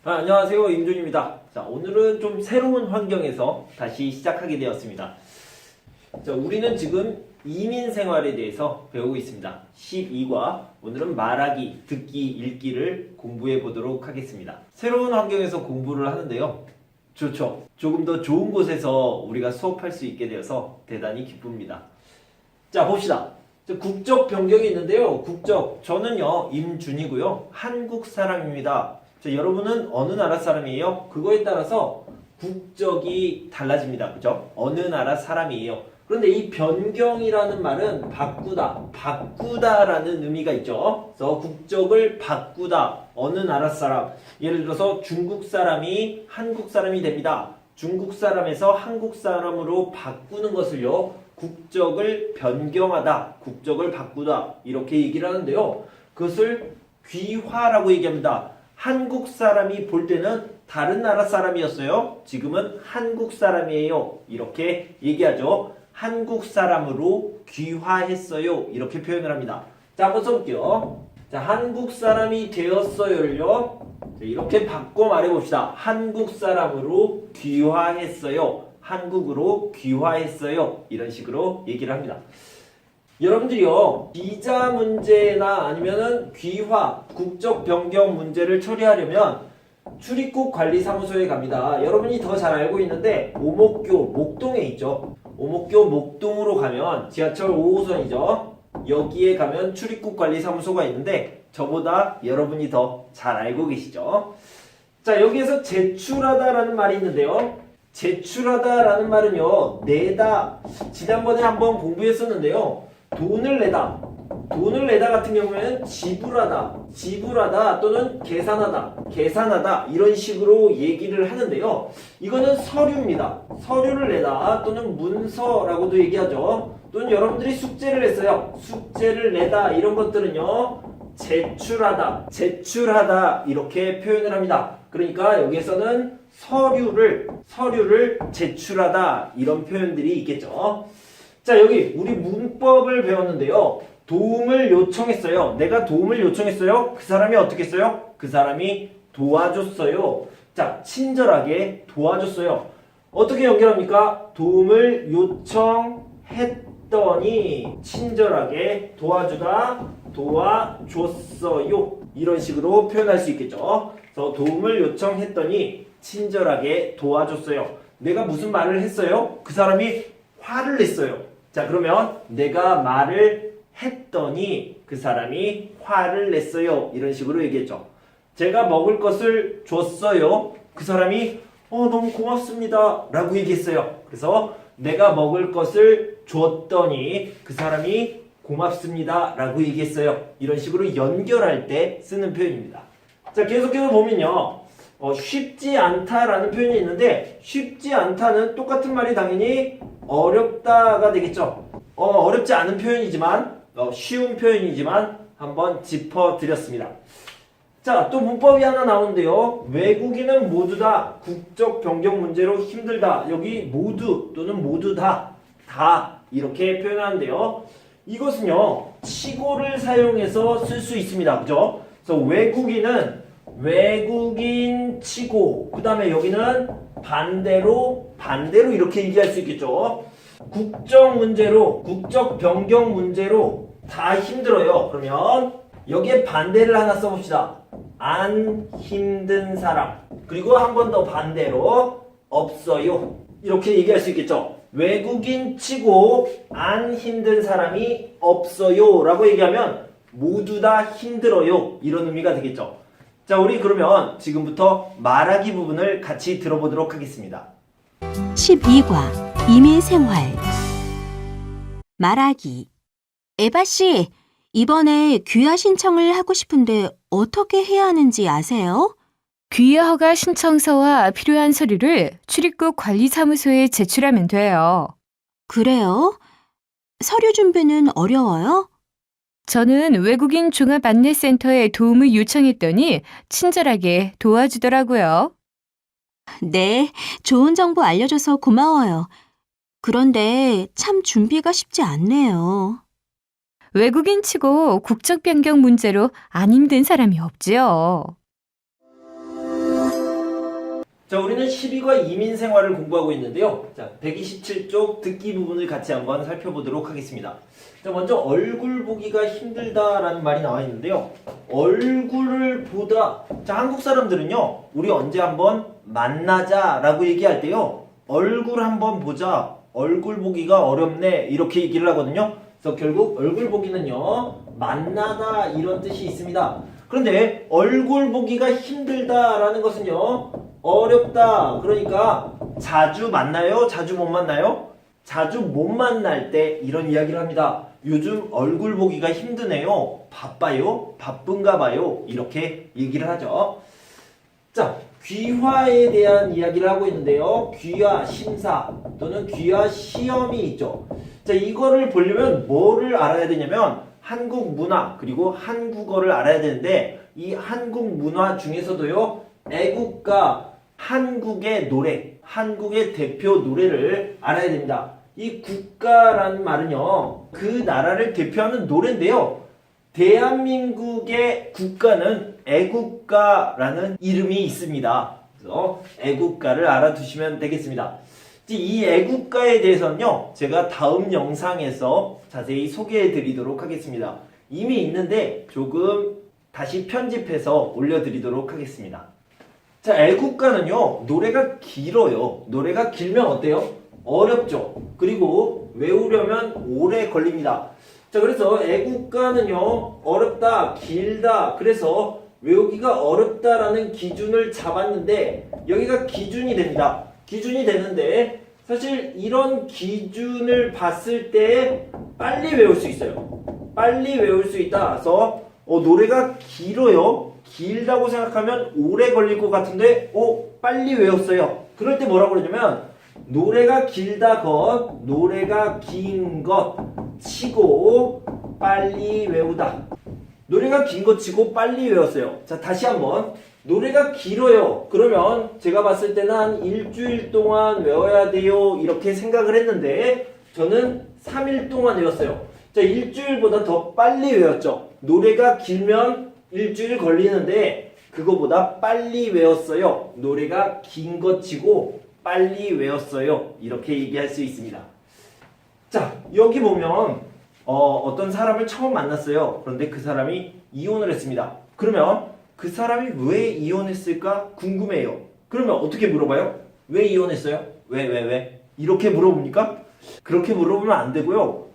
안녕하세요. 임준입니다. 자, 오늘은 좀 새로운 환경에서 다시 시작하게 되었습니다. 자, 우리는 지금 이민 생활에 대해서 배우고 있습니다. 12과 오늘은 말하기, 듣기, 읽기를 공부해 보도록 하겠습니다. 새로운 환경에서 공부를 하는데요. 좋죠. 조금 더 좋은 곳에서 우리가 수업할 수 있게 되어서 대단히 기쁩니다. 자, 봅시다. 국적 변경이 있는데요. 국적, 저는요 임준이고요. 한국 사람입니다. 자, 여러분은 어느 나라 사람이에요? 그거에 따라서 국적이 달라집니다. 그죠? 어느 나라 사람이에요. 그런데 이 변경이라는 말은 바꾸다라는 의미가 있죠. 그래서 국적을 바꾸다, 어느 나라 사람. 예를 들어서 중국 사람이 한국 사람이 됩니다. 중국 사람에서 한국 사람으로 바꾸는 것을요, 국적을 변경하다, 국적을 바꾸다, 이렇게 얘기를 하는데요. 그것을 귀화라고 얘기합니다. 한국 사람이 볼 때는 다른 나라 사람이었어요. 지금은 한국 사람이에요. 이렇게 얘기하죠. 한국 사람으로 귀화했어요. 이렇게 표현을 합니다. 자, 한번 써볼게요. 자, 한국 사람이 되었어요를요, 이렇게 바꿔 말해봅시다. 한국 사람으로 귀화했어요. 한국으로 귀화했어요. 이런 식으로 얘기를 합니다. 여러분들이요, 비자 문제나 아니면은 귀화, 국적 변경 문제를 처리하려면 출입국 관리사무소에 갑니다. 여러분이 더 잘 알고 있는데 오목교 목동에 있죠. 오목교 목동으로 가면 지하철 5호선이죠. 여기에 가면 출입국 관리사무소가 있는데 저보다 여러분이 더 잘 알고 계시죠. 자, 여기에서 제출하다라는 말이 있는데요. 제출하다라는 말은요, 내다. 지난번에 한번 공부했었는데요. 돈을 내다 같은 경우에는 지불하다 또는 계산하다 이런 식으로 얘기를 하는데요. 이거는 서류입니다. 서류를 내다 또는 문서라고도 얘기하죠. 또는 여러분들이 숙제를 냈어요. 숙제를 내다, 이런 것들은요, 제출하다 이렇게 표현을 합니다. 그러니까 여기에서는 서류를 제출하다, 이런 표현들이 있겠죠. 자, 여기 우리 문법을 배웠는데요. 도움을 요청했어요. 내가 도움을 요청했어요. 그 사람이 어떻게 했어요? 그 사람이 도와줬어요. 자, 친절하게 도와줬어요. 어떻게 연결합니까? 도움을 요청했더니 친절하게 도와줬어요. 이런 식으로 표현할 수 있겠죠. 그래서 도움을 요청했더니 친절하게 도와줬어요. 내가 무슨 말을 했어요? 그 사람이 화를 냈어요. 자, 그러면 내가 말을 했더니 그 사람이 화를 냈어요. 이런 식으로 얘기했죠. 제가 먹을 것을 줬어요. 그 사람이 너무 고맙습니다 라고 얘기했어요. 그래서 내가 먹을 것을 줬더니 그 사람이 고맙습니다 라고 얘기했어요. 이런 식으로 연결할 때 쓰는 표현입니다. 자, 계속해서 보면요, 쉽지 않다라는 표현이 있는데, 쉽지 않다는 똑같은 말이 당연히 어렵다가 되겠죠. 어렵지 않은 표현이지만, 쉬운 표현이지만 한번 짚어드렸습니다. 자, 또 문법이 하나 나오는데요. 외국인은 모두 다 국적 변경 문제로 힘들다. 여기 모두 또는 모두 다 이렇게 표현하는데요. 이것은요, 치고를 사용해서 쓸 수 있습니다. 그죠? 그래서 외국인 치고, 그 다음에 여기는 반대로 이렇게 얘기할 수 있겠죠. 국적 변경 문제로 다 힘들어요. 그러면 여기에 반대를 하나 써봅시다. 안 힘든 사람. 그리고 한 번 더 반대로 없어요. 이렇게 얘기할 수 있겠죠. 외국인 치고 안 힘든 사람이 없어요 라고 얘기하면 모두 다 힘들어요, 이런 의미가 되겠죠. 자, 우리 그러면 지금부터 말하기 부분을 같이 들어보도록 하겠습니다. 12과 이민생활. 말하기. 에바씨, 이번에 귀화 신청을 하고 싶은데 어떻게 해야 하는지 아세요? 귀화 허가 신청서와 필요한 서류를 출입국 관리사무소에 제출하면 돼요. 그래요? 서류 준비는 어려워요? 저는 외국인 종합안내센터에 도움을 요청했더니 친절하게 도와주더라고요. 네, 좋은 정보 알려줘서 고마워요. 그런데 참 준비가 쉽지 않네요. 외국인 치고 국적 변경 문제로 안 힘든 사람이 없지요. 자, 우리는 12과 이민 생활을 공부하고 있는데요. 자, 127쪽 듣기 부분을 같이 한번 살펴보도록 하겠습니다. 자, 먼저 얼굴 보기가 힘들다라는 말이 나와 있는데요. 얼굴을 보다. 자, 한국 사람들은요, 우리 언제 한번 만나자라고 얘기할 때요, 얼굴 한번 보자. 얼굴 보기가 어렵네. 이렇게 얘기를 하거든요. 그래서 결국 얼굴 보기는요, 만나다 이런 뜻이 있습니다. 그런데 얼굴 보기가 힘들다라는 것은요, 어렵다. 그러니까 자주 만나요? 자주 못 만나요? 자주 못 만날 때 이런 이야기를 합니다. 요즘 얼굴 보기가 힘드네요. 바빠요? 바쁜가 봐요. 이렇게 얘기를 하죠. 자, 귀화에 대한 이야기를 하고 있는데요. 귀화 심사 또는 귀화 시험이 있죠. 자, 이거를 보려면 뭐를 알아야 되냐면 한국 문화 그리고 한국어를 알아야 되는데 이 한국 문화 중에서도요. 애국가 한국의 노래, 한국의 대표 노래를 알아야 됩니다. 이 국가라는 말은요. 그 나라를 대표하는 노래인데요. 대한민국의 국가는 애국가라는 이름이 있습니다. 그래서 애국가를 알아두시면 되겠습니다. 이 애국가에 대해서는요. 제가 다음 영상에서 자세히 소개해 드리도록 하겠습니다. 이미 있는데 조금 다시 편집해서 올려드리도록 하겠습니다. 자, 애국가는요. 노래가 길어요. 노래가 길면 어때요? 어렵죠. 그리고 외우려면 오래 걸립니다. 자, 그래서 애국가는요. 어렵다, 길다. 그래서 외우기가 어렵다라는 기준을 잡았는데 여기가 기준이 됩니다. 기준이 되는데 사실 이런 기준을 봤을 때 빨리 외울 수 있어요. 빨리 외울 수 있다. 그래서 노래가 길어요. 길다고 생각하면 오래 걸릴 것 같은데 빨리 외웠어요. 그럴 때 뭐라고 그러냐면 노래가 길다 것, 노래가 긴 것 치고 빨리 외우다. 노래가 긴 것 치고 빨리 외웠어요. 자, 다시 한번. 노래가 길어요. 그러면 제가 봤을 때는 한 일주일 동안 외워야 돼요. 이렇게 생각을 했는데 저는 3일 동안 외웠어요. 자, 일주일보다 더 빨리 외웠죠. 노래가 길면 일주일 걸리는데 그거보다 빨리 외웠어요. 노래가 긴 것 치고 빨리 외웠어요. 이렇게 얘기할 수 있습니다. 자, 여기 보면 어떤 사람을 처음 만났어요. 그런데 그 사람이 이혼을 했습니다. 그러면 그 사람이 왜 이혼했을까 궁금해요. 그러면 어떻게 물어봐요? 왜 이혼했어요? 왜? 이렇게 물어봅니까? 그렇게 물어보면 안 되고요.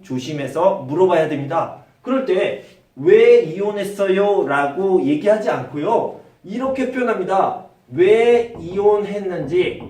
조심해서 물어봐야 됩니다. 그럴 때 왜 이혼했어요? 라고 얘기하지 않고요. 이렇게 표현합니다. 왜 이혼했는지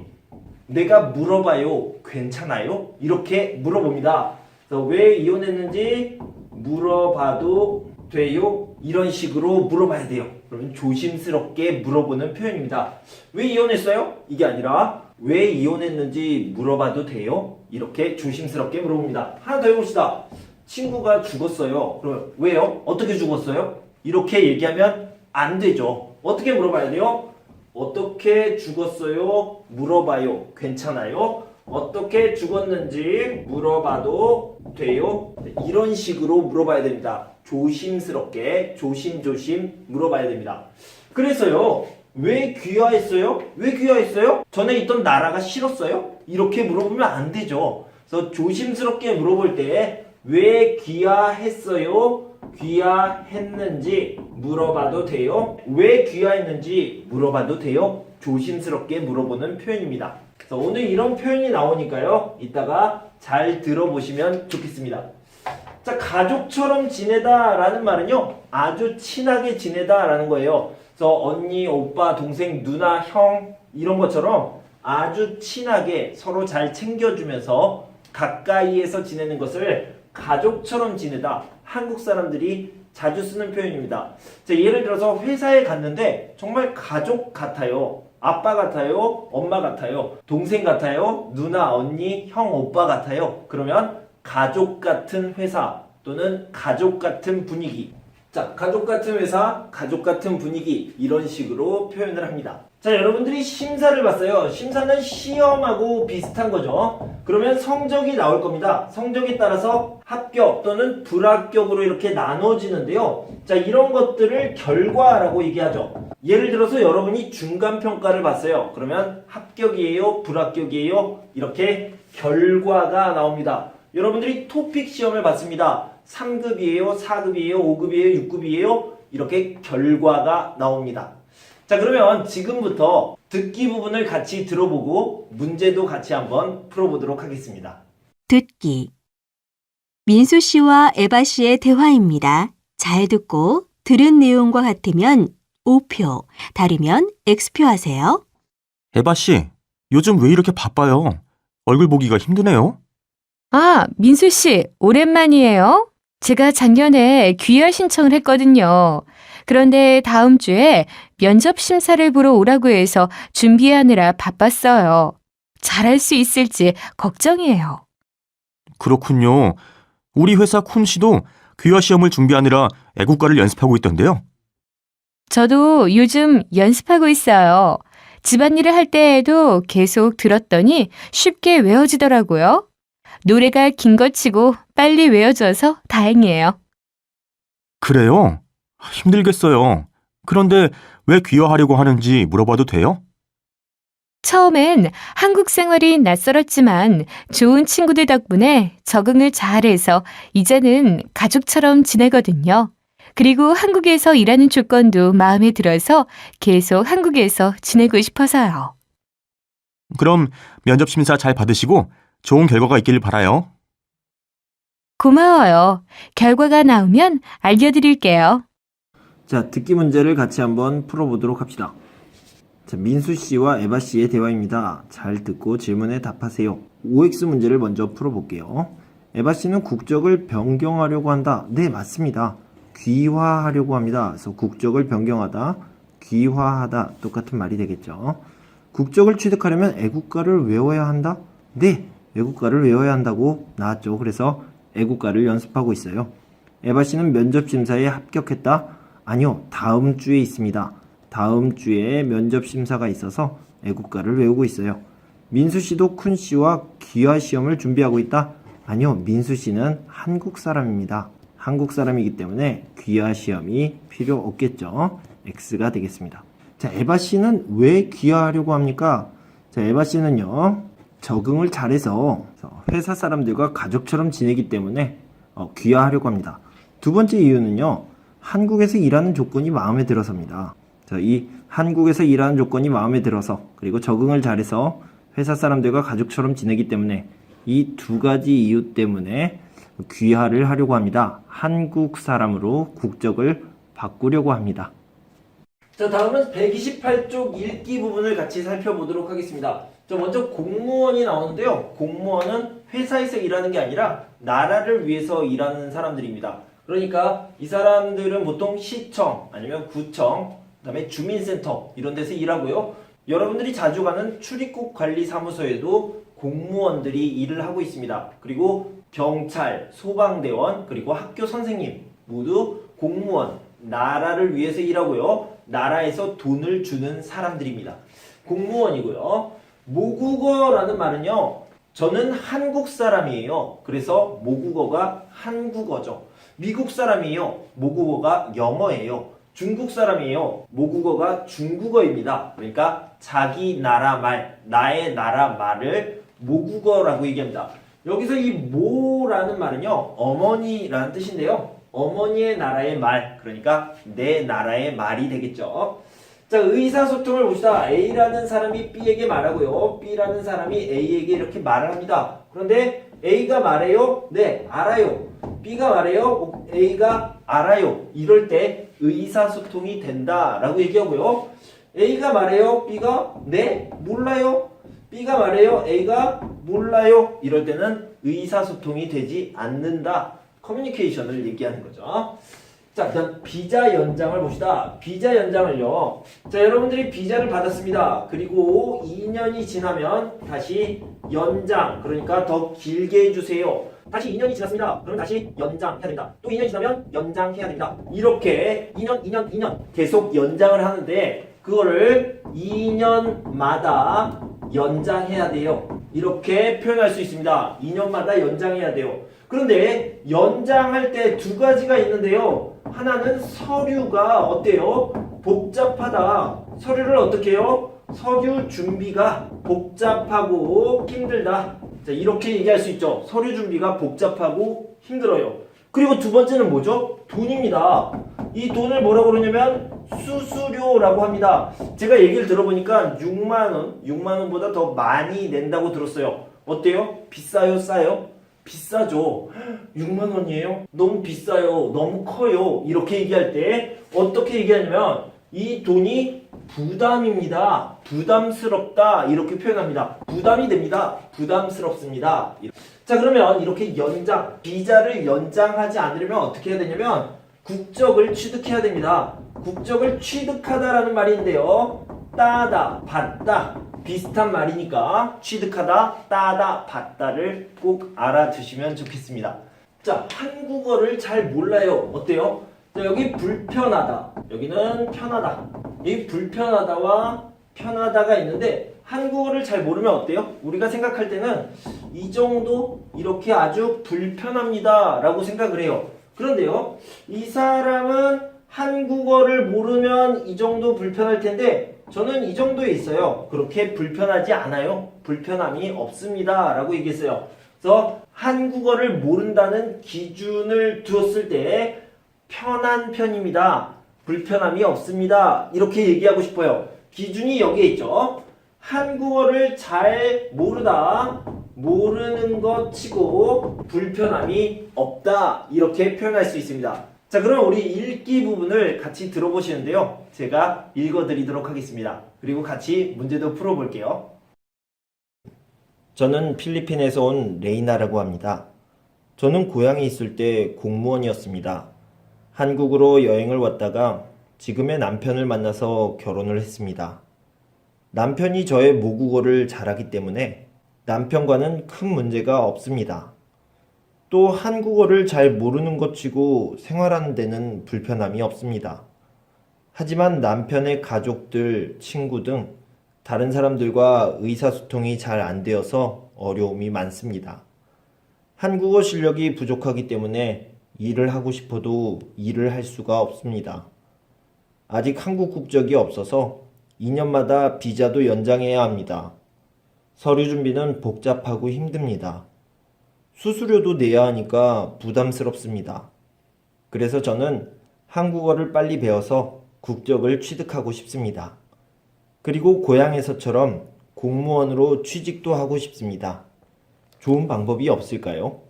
내가 물어봐요. 괜찮아요? 이렇게 물어봅니다. 그래서 왜 이혼했는지 물어봐도 돼요? 이런 식으로 물어봐야 돼요. 그러면 조심스럽게 물어보는 표현입니다. 왜 이혼했어요? 이게 아니라 왜 이혼했는지 물어봐도 돼요? 이렇게 조심스럽게 물어봅니다. 하나 더 해봅시다. 친구가 죽었어요. 그럼 왜요? 어떻게 죽었어요? 이렇게 얘기하면 안 되죠. 어떻게 물어봐야 돼요? 어떻게 죽었어요? 물어봐요. 괜찮아요? 어떻게 죽었는지 물어봐도 돼요? 이런 식으로 물어봐야 됩니다. 조심스럽게 조심 물어봐야 됩니다. 그래서요. 왜 귀화했어요? 왜 귀화했어요? 전에 있던 나라가 싫었어요? 이렇게 물어보면 안 되죠. 그래서 조심스럽게 물어볼 때 왜 귀화했어요? 귀화했는지 물어봐도 돼요? 왜 귀화했는지 물어봐도 돼요? 조심스럽게 물어보는 표현입니다. 그래서 오늘 이런 표현이 나오니까요. 이따가 잘 들어보시면 좋겠습니다. 자, 가족처럼 지내다 라는 말은요. 아주 친하게 지내다 라는 거예요. 그래서 언니, 오빠, 동생, 누나, 형 이런 것처럼 아주 친하게 서로 잘 챙겨주면서 가까이에서 지내는 것을 가족처럼 지내다. 한국 사람들이 자주 쓰는 표현입니다. 자, 예를 들어서 회사에 갔는데 정말 가족 같아요. 아빠 같아요. 엄마 같아요. 동생 같아요. 누나, 언니, 형, 오빠 같아요. 그러면 가족 같은 회사 또는 가족 같은 분위기. 자, 가족 같은 회사, 가족 같은 분위기 이런 식으로 표현을 합니다. 자, 여러분들이 심사를 봤어요. 심사는 시험하고 비슷한 거죠. 그러면 성적이 나올 겁니다. 성적에 따라서 합격 또는 불합격으로 이렇게 나눠지는데요. 자, 이런 것들을 결과라고 얘기하죠. 예를 들어서 여러분이 중간평가를 봤어요. 그러면 합격이에요? 불합격이에요? 이렇게 결과가 나옵니다. 여러분들이 토픽 시험을 봤습니다. 3급이에요? 4급이에요? 5급이에요? 6급이에요? 이렇게 결과가 나옵니다. 자, 그러면 지금부터 듣기 부분을 같이 들어보고 문제도 같이 한번 풀어보도록 하겠습니다. 듣기. 민수 씨와 에바 씨의 대화입니다. 잘 듣고 들은 내용과 같으면 O표, 다르면 X표 하세요. 에바 씨, 요즘 왜 이렇게 바빠요? 얼굴 보기가 힘드네요. 아, 민수 씨, 오랜만이에요. 제가 작년에 귀화 신청을 했거든요. 그런데 다음 주에 면접 심사를 보러 오라고 해서 준비하느라 바빴어요. 잘할 수 있을지 걱정이에요. 그렇군요. 우리 회사 쿤 씨도 귀화 시험을 준비하느라 애국가를 연습하고 있던데요. 저도 요즘 연습하고 있어요. 집안일을 할 때에도 계속 들었더니 쉽게 외워지더라고요. 노래가 긴 것 치고 빨리 외워져서 다행이에요. 그래요? 힘들겠어요. 그런데 왜 귀화하려고 하는지 물어봐도 돼요? 처음엔 한국 생활이 낯설었지만 좋은 친구들 덕분에 적응을 잘해서 이제는 가족처럼 지내거든요. 그리고 한국에서 일하는 조건도 마음에 들어서 계속 한국에서 지내고 싶어서요. 그럼 면접 심사 잘 받으시고 좋은 결과가 있길 바라요. 고마워요. 결과가 나오면 알려드릴게요. 자, 듣기 문제를 같이 한번 풀어보도록 합시다. 자, 민수 씨와 에바 씨의 대화입니다. 잘 듣고 질문에 답하세요. OX 문제를 먼저 풀어볼게요. 에바 씨는 국적을 변경하려고 한다. 네, 맞습니다. 귀화하려고 합니다. 그래서 국적을 변경하다, 귀화하다 똑같은 말이 되겠죠. 국적을 취득하려면 애국가를 외워야 한다? 네, 애국가를 외워야 한다고 나왔죠. 그래서 애국가를 연습하고 있어요. 에바 씨는 면접 심사에 합격했다? 아니요, 다음 주에 있습니다. 다음 주에 면접 심사가 있어서 애국가를 외우고 있어요. 민수 씨도 쿤 씨와 귀화 시험을 준비하고 있다? 아니요, 민수 씨는 한국 사람입니다. 한국 사람이기 때문에 귀화 시험이 필요 없겠죠. X가 되겠습니다. 자, 에바 씨는 왜 귀화하려고 합니까? 자, 에바 씨는요, 적응을 잘해서 회사 사람들과 가족처럼 지내기 때문에 귀화하려고 합니다. 두 번째 이유는요, 한국에서 일하는 조건이 마음에 들어서입니다. 자, 이 한국에서 일하는 조건이 마음에 들어서, 그리고 적응을 잘해서 회사 사람들과 가족처럼 지내기 때문에 이 두 가지 이유 때문에 귀화를 하려고 합니다. 한국 사람으로 국적을 바꾸려고 합니다. 자, 다음은 128쪽 읽기 부분을 같이 살펴보도록 하겠습니다. 자, 먼저 공무원이 나오는데요. 공무원은 회사에서 일하는 게 아니라 나라를 위해서 일하는 사람들입니다. 그러니까 이 사람들은 보통 시청 아니면 구청, 그다음에 주민센터 이런 데서 일하고요. 여러분들이 자주 가는 출입국 관리사무소에도 공무원들이 일을 하고 있습니다. 그리고 경찰, 소방대원, 그리고 학교 선생님 모두 공무원, 나라를 위해서 일하고요. 나라에서 돈을 주는 사람들입니다. 공무원이고요. 모국어라는 말은요, 저는 한국 사람이에요. 그래서 모국어가 한국어죠. 미국 사람이에요. 모국어가 영어예요. 중국 사람이에요. 모국어가 중국어입니다. 그러니까 자기 나라 말, 나의 나라 말을 모국어라고 얘기합니다. 여기서 이 모라는 말은요, 어머니라는 뜻인데요. 어머니의 나라의 말, 그러니까 내 나라의 말이 되겠죠. 자, 의사소통을 봅시다. A라는 사람이 B에게 말하고요. B라는 사람이 A에게 이렇게 말을 합니다. 그런데 A가 말해요? 네, 알아요. B가 말해요? A가 알아요. 이럴 때 의사소통이 된다라고 얘기하고요. A가 말해요? B가 네, 몰라요. B가 말해요? A가 몰라요. 이럴 때는 의사소통이 되지 않는다. 커뮤니케이션을 얘기하는 거죠. 자, 그다음 비자 연장을 봅시다. 비자 연장을요. 자, 여러분들이 비자를 받았습니다. 그리고 2년이 지나면 다시 연장, 그러니까 더 길게 해주세요. 다시 2년이 지났습니다. 그럼 다시 연장해야 됩니다. 또 2년이 지나면 연장해야 됩니다. 이렇게 2년 계속 연장을 하는데 그거를 2년마다 연장해야 돼요. 이렇게 표현할 수 있습니다. 2년마다 연장해야 돼요. 그런데 연장할 때 두 가지가 있는데요. 하나는 서류가 어때요? 복잡하다. 서류를 어떻게 해요? 서류 준비가 복잡하고 힘들다. 자, 이렇게 얘기할 수 있죠. 서류 준비가 복잡하고 힘들어요. 그리고 두 번째는 뭐죠? 돈입니다. 이 돈을 뭐라고 그러냐면 수수료라고 합니다. 제가 얘기를 들어보니까 6만원보다 더 많이 낸다고 들었어요. 어때요? 비싸요? 싸요? 비싸죠. 6만원이에요? 너무 비싸요. 너무 커요. 이렇게 얘기할 때 어떻게 얘기하냐면 이 돈이 부담입니다. 부담스럽다. 이렇게 표현합니다. 부담이 됩니다. 부담스럽습니다. 자, 그러면 이렇게 비자를 연장하지 않으려면 어떻게 해야 되냐면 국적을 취득해야 됩니다. 국적을 취득하다라는 말인데요. 따다, 받다 비슷한 말이니까 취득하다, 따다, 받다를 꼭 알아두시면 좋겠습니다. 자, 한국어를 잘 몰라요. 어때요? 자, 여기 불편하다, 여기는 편하다. 이 불편하다와 편하다가 있는데 한국어를 잘 모르면 어때요? 우리가 생각할 때는 이 정도 이렇게 아주 불편합니다 라고 생각을 해요. 그런데요, 이 사람은 한국어를 모르면 이 정도 불편할 텐데 저는 이 정도에 있어요. 그렇게 불편하지 않아요. 불편함이 없습니다 라고 얘기했어요. 그래서 한국어를 모른다는 기준을 두었을 때 편한 편입니다. 불편함이 없습니다. 이렇게 얘기하고 싶어요. 기준이 여기에 있죠. 한국어를 잘 모르다, 모르는 것 치고 불편함이 없다. 이렇게 표현할 수 있습니다. 자, 그럼 우리 읽기 부분을 같이 들어보시는데요. 제가 읽어드리도록 하겠습니다. 그리고 같이 문제도 풀어볼게요. 저는 필리핀에서 온 레이나라고 합니다. 저는 고향에 있을 때 공무원이었습니다. 한국으로 여행을 왔다가 지금의 남편을 만나서 결혼을 했습니다. 남편이 저의 모국어를 잘하기 때문에 남편과는 큰 문제가 없습니다. 또 한국어를 잘 모르는 것 치고 생활하는 데는 불편함이 없습니다. 하지만 남편의 가족들, 친구 등 다른 사람들과 의사소통이 잘 안 되어서 어려움이 많습니다. 한국어 실력이 부족하기 때문에 일을 하고 싶어도 일을 할 수가 없습니다. 아직 한국 국적이 없어서 2년마다 비자도 연장해야 합니다. 서류 준비는 복잡하고 힘듭니다. 수수료도 내야 하니까 부담스럽습니다. 그래서 저는 한국어를 빨리 배워서 국적을 취득하고 싶습니다. 그리고 고향에서처럼 공무원으로 취직도 하고 싶습니다. 좋은 방법이 없을까요?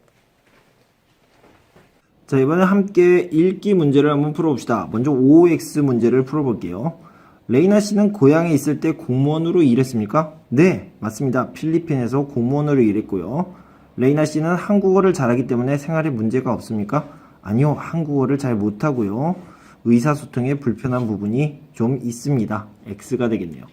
자, 이번에 함께 읽기 문제를 한번 풀어봅시다. 먼저 OX 문제를 풀어볼게요. 레이나 씨는 고향에 있을 때 공무원으로 일했습니까? 네, 맞습니다. 필리핀에서 공무원으로 일했고요. 레이나 씨는 한국어를 잘하기 때문에 생활에 문제가 없습니까? 아니요, 한국어를 잘 못하고요. 의사소통에 불편한 부분이 좀 있습니다. X가 되겠네요.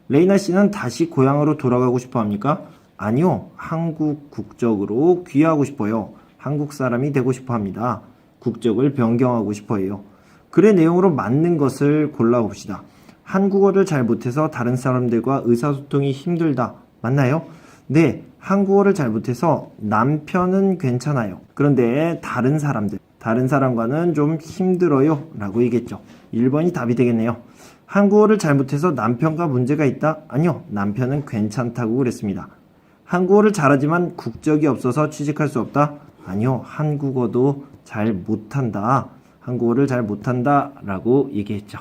레이나 씨는 다시 고향으로 돌아가고 싶어 합니까? 아니요, 한국 국적으로 귀화하고 싶어요. 한국 사람이 되고 싶어 합니다. 국적을 변경하고 싶어 해요. 글의 내용으로 맞는 것을 골라봅시다. 한국어를 잘 못해서 다른 사람들과 의사소통이 힘들다. 맞나요? 네, 한국어를 잘 못해서 남편은 괜찮아요. 그런데 다른 사람과는 좀 힘들어요 라고 얘기했죠. 1번이 답이 되겠네요. 한국어를 잘 못해서 남편과 문제가 있다? 아니요, 남편은 괜찮다고 그랬습니다. 한국어를 잘하지만 국적이 없어서 취직할 수 없다? 아니요, 한국어도 잘 못한다. 한국어를 잘 못한다 라고 얘기했죠.